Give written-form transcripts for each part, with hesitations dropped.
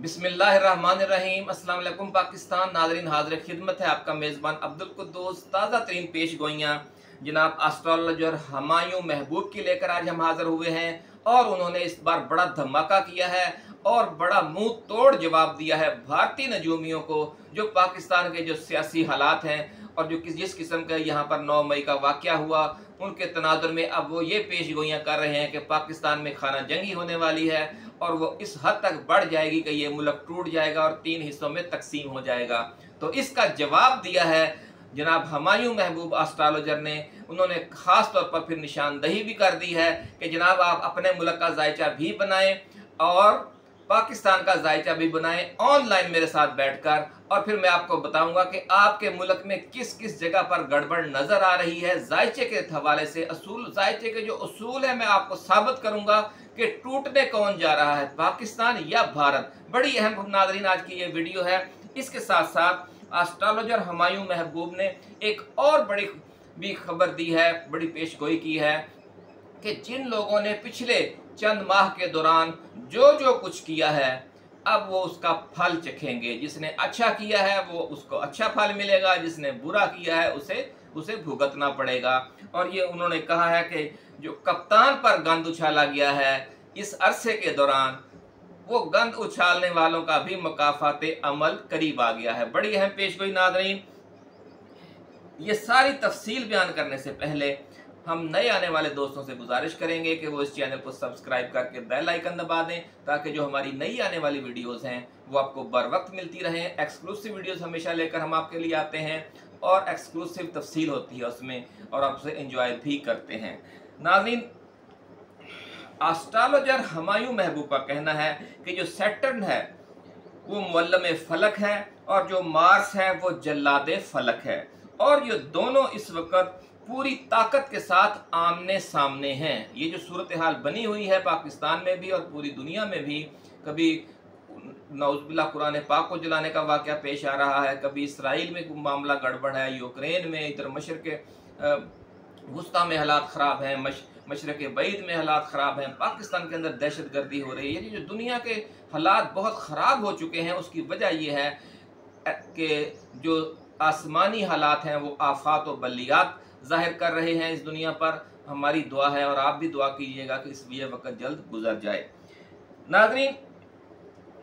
बिस्मिल्लाहिर्रहमानिर्रहीम। अस्सलाम वालेकुम पाकिस्तान। नाज़रीन, हाज़िर खिदमत है आपका मेज़बान अब्दुल कुद्दूस। ताज़ा तरीन पेश गोइयाँ जनाब एस्ट्रोलॉजर हुमायूं महबूब की लेकर आज हम हाज़िर हुए हैं और उन्होंने इस बार बड़ा धमाका किया है और बड़ा मुंह तोड़ जवाब दिया है भारतीय नजूमियों को, जो पाकिस्तान के जो सियासी हालात हैं और जो जिस किस्म का यहाँ पर 9 मई का वाक़या हुआ, उनके तनाजुर में अब वो ये पेश गोइयाँ कर रहे हैं कि पाकिस्तान में खाना जंगी होने वाली है और वो इस हद तक बढ़ जाएगी कि ये मुल्क टूट जाएगा और 3 हिस्सों में तकसीम हो जाएगा। तो इसका जवाब दिया है जनाब हुमायूं महबूब एस्ट्रोलॉजर ने। उन्होंने ख़ास तौर पर फिर निशानदही भी कर दी है कि जनाब आप अपने मुल्क का जायचा भी बनाएं और पाकिस्तान का जायचा भी बनाएं ऑनलाइन मेरे साथ बैठकर, और फिर मैं आपको बताऊंगा कि आपके मुल्क में किस किस जगह पर गड़बड़ नजर आ रही है जायचे के हवाले से। असूल जायचे के जो असूल है मैं आपको साबित करूंगा कि टूटने कौन जा रहा है, पाकिस्तान या भारत। बड़ी अहम नाज़रीन आज की ये वीडियो है। इसके साथ साथ एस्ट्रोलॉजर हुमायूं महबूब ने एक और बड़ी भी खबर दी है, बड़ी पेशगोई की है कि जिन लोगों ने पिछले चंद माह के दौरान जो जो कुछ किया है अब वो उसका फल चखेंगे। जिसने अच्छा किया है वो उसको अच्छा फल मिलेगा, जिसने बुरा किया है उसे भुगतना पड़ेगा। और ये उन्होंने कहा है कि जो कप्तान पर गंद उछाला गया है इस अरसे के दौरान, वो गंद उछालने वालों का भी मुकाफाते अमल करीब आ गया है। बड़ी अहम पेशगोई नाज़रीन। ये सारी तफसील बयान करने से पहले हम नए आने वाले दोस्तों से गुजारिश करेंगे कि वो इस चैनल को सब्सक्राइब करके बेल आइकन दबा दें ताकि जो हमारी नई आने वाली वीडियोस हैं वो आपको बर वक्त मिलती रहें। एक्सक्लूसिव वीडियोस हमेशा लेकर हम आपके लिए आते हैं और एक्सक्लूसिव तफसील होती है उसमें और आपसे एंजॉय भी करते हैं। नाज़रीन, एस्ट्रोलॉजर हुमायूं महबूब का कहना है कि जो सैटर्न है वो मुअल्लम फलक है और जो मार्स है वो जल्लाद फलक है, और ये दोनों इस वक्त पूरी ताकत के साथ आमने सामने हैं। ये जो सूरत हाल बनी हुई है पाकिस्तान में भी और पूरी दुनिया में भी, कभी नौज़ुबिल्लाह कुरान पाक को जलाने का वाक़या पेश आ रहा है, कभी इसराइल में मामला गड़बड़ है, यूक्रेन में, इधर मशरक़ वुस्ता में हालात ख़राब हैं, मशरक़ बईद में हालात ख़राब हैं, पाकिस्तान के अंदर दहशत गर्दी हो रही है। ये जो दुनिया के हालात बहुत ख़राब हो चुके हैं उसकी वजह यह है कि जो आसमानी हालात हैं वो आफात व बलियात ज़ाहिर कर रहे हैं इस दुनिया पर। हमारी दुआ है और आप भी दुआ कीजिएगा कि इस ये वक्त जल्द गुजर जाए। नाज़रीन,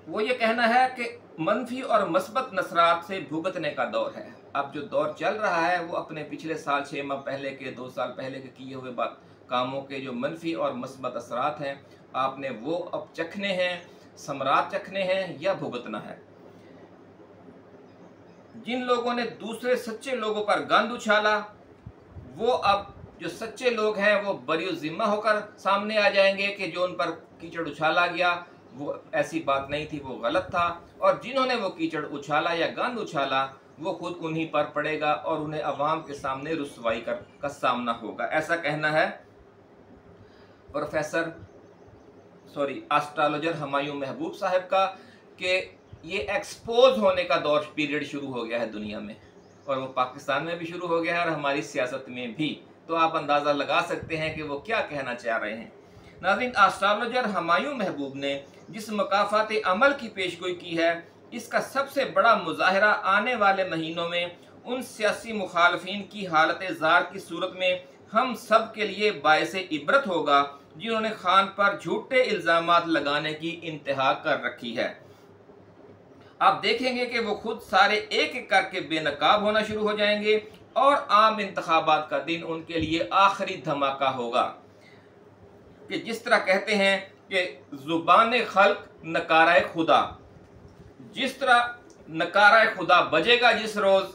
वो ये कहना है कि मनफी और मस्बत नसरात से भुगतने का दौर है। अब जो दौर चल रहा है वो अपने पिछले साल 6 माह पहले के 2 साल पहले के किए हुए कामों के जो मनफी और मस्बत असरात हैं आपने वो अब चखने हैं, समरात चखने हैं या भुगतना है। जिन लोगों ने दूसरे सच्चे लोगों पर गंद उछाला वो अब जो सच्चे लोग हैं वो बरी जिम्मा होकर सामने आ जाएंगे कि जो उन पर कीचड़ उछाला गया वो ऐसी बात नहीं थी, वो गलत था, और जिन्होंने वो कीचड़ उछाला या गंद उछाला वो खुद उन्हीं पर पड़ेगा और उन्हें अवाम के सामने रुसवाई का सामना होगा। ऐसा कहना है एस्ट्रोलॉजर हुमायूं महबूब साहब का कि ये एक्सपोज होने का दौर पीरियड शुरू हो गया है दुनिया में, और वो पाकिस्तान में भी शुरू हो गया है और हमारी सियासत में भी। तो आप अंदाज़ा लगा सकते हैं कि वो क्या कहना चाह रहे हैं। नाज़रीन, एस्ट्रोलॉजर हुमायूं महबूब ने जिस मुकाफात अमल की पेशगोई की है इसका सबसे बड़ा मुजाहरा आने वाले महीनों में उन सियासी मुखालफिन की हालत ज़ार की सूरत में हम सब के लिए बायस इबरत होगा जिन्होंने खान पर झूठे इल्ज़ामात लगाने की इंतहा कर रखी है। आप देखेंगे कि वो खुद सारे एक एक करके बेनकाब होना शुरू हो जाएंगे और आम इंतखाबात का दिन उनके लिए आखिरी धमाका होगा। कि जिस तरह कहते हैं कि जुबान खल्क नकारा खुदा, जिस तरह नकारा खुदा बजेगा जिस रोज़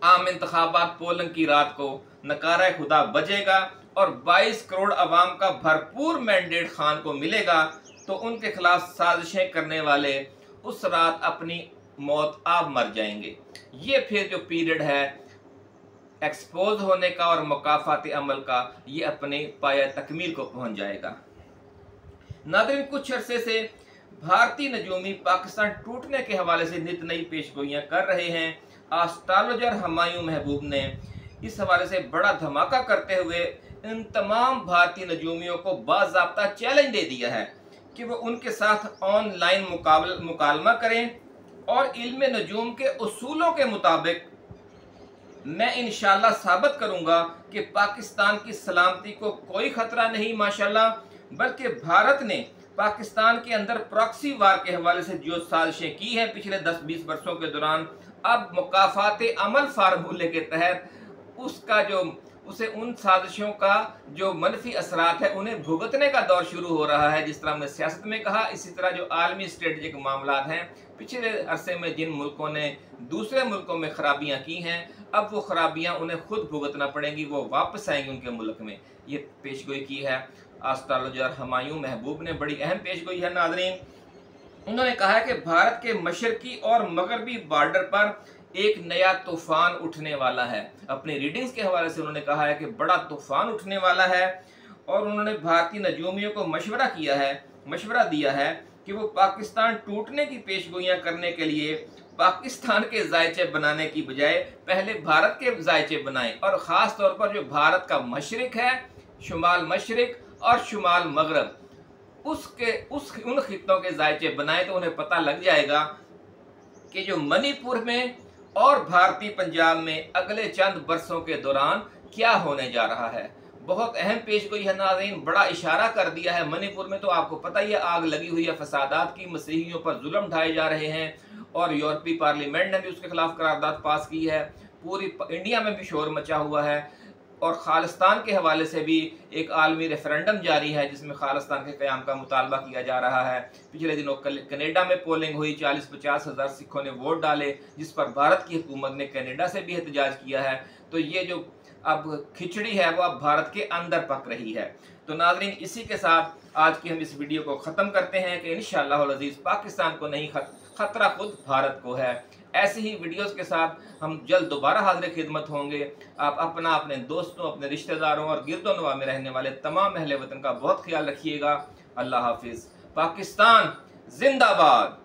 आम इंतखाबात पोलिंग की रात को नकारा खुदा बजेगा और 22 करोड़ अवाम का भरपूर मैंडेट खान को मिलेगा, तो उनके खिलाफ साजिशें करने वाले उस रात अपनी मौत आप मर जाएंगे। ये फिर जो पीरियड है एक्सपोज होने का और मुकाफात अमल का, ये अपने पाया तकमील को पहुंच जाएगा। नाज़रीन, कुछ अरसे से भारतीय नजूमी पाकिस्तान टूटने के हवाले से नित नई पेशगोइयाँ कर रहे हैं। एस्ट्रोलॉजर हुमायूं महबूब ने इस हवाले से बड़ा धमाका करते हुए इन तमाम भारतीय नजूमियों को बाज़ाब्ता चैलेंज दे दिया है कि वो उनके साथ ऑनलाइन मुकालमा करें और इल्म नजूम के उसूलों के मुताबिक मैं इंशाल्लाह साबित करूंगा कि पाकिस्तान की सलामती को कोई ख़तरा नहीं माशाल्लाह, बल्कि भारत ने पाकिस्तान के अंदर प्रॉक्सी वार के हवाले से जो साजिशें की हैं पिछले 10-20 वर्षों के दौरान, अब मुकाफात अमल फार्मूले के तहत उसका जो उसे उन साजिशों का जो मनफी असरात है उन्हें भुगतने का दौर शुरू हो रहा है। जिस तरह हमने सियासत में कहा, इसी तरह जो आलमी स्ट्रेटजिक मामलात हैं, पिछले अरसे में जिन मुल्कों ने दूसरे मुल्कों में खराबियां की हैं, अब वो खराबियां उन्हें खुद भुगतना पड़ेंगी, वो वापस आएंगी उनके मुल्क में। ये पेशगोई की है एस्ट्रोलॉजर हुमायूं महबूब ने, बड़ी अहम पेशगोई है नाज़रीन। उन्होंने कहा है कि भारत के मशरकी और मगरबी बॉर्डर पर एक नया तूफान उठने वाला है। अपनी रीडिंग्स के हवाले से उन्होंने कहा है कि बड़ा तूफान उठने वाला है, और उन्होंने भारतीय नजूमियों को मशवरा दिया है कि वो पाकिस्तान टूटने की पेशगोइयां करने के लिए पाकिस्तान के जायचे बनाने की बजाय पहले भारत के जायचे बनाएं, और ख़ास तौर पर जो भारत का मशरिक है, शुमाल मशरिक और शुमाल मगरब, उन खित्तों के जायचे बनाएं, तो उन्हें पता लग जाएगा कि जो मणिपुर में और भारतीय पंजाब में अगले चंद बरसों के दौरान क्या होने जा रहा है। बहुत अहम पेशगोई है नाज़रीन, बड़ा इशारा कर दिया है। मणिपुर में तो आपको पता ही है, आग लगी हुई है, फसादात की, मसीहियों पर जुल्म ढाए जा रहे हैं, और यूरोपीय पार्लियामेंट ने भी उसके खिलाफ करारदाद पास की है। पूरी इंडिया में भी शोर मचा हुआ है, और खालिस्तान के हवाले से भी एक आलमी रेफरेंडम जारी है जिसमें खालिस्तान के क़याम का मुतालबा किया जा रहा है। पिछले दिनों कनाडा में पोलिंग हुई, 40-50 हज़ार सिखों ने वोट डाले, जिस पर भारत की हुकूमत ने कनाडा से भी एहतजाज किया है। तो ये जो अब खिचड़ी है वो अब भारत के अंदर पक रही है। तो नाज़रीन, इसी के साथ आज की हम इस वीडियो को ख़त्म करते हैं कि इंशाअल्लाह अज़ीज़ पाकिस्तान को नहीं, खतरा खुद भारत को है। ऐसी ही वीडियोस के साथ हम जल्द दोबारा हाज़िर खिदमत होंगे। आप अपना, अपने दोस्तों, अपने रिश्तेदारों और गिरदोनवा में रहने वाले तमाम अहले वतन का बहुत ख्याल रखिएगा। अल्लाह हाफिज़। पाकिस्तान जिंदाबाद।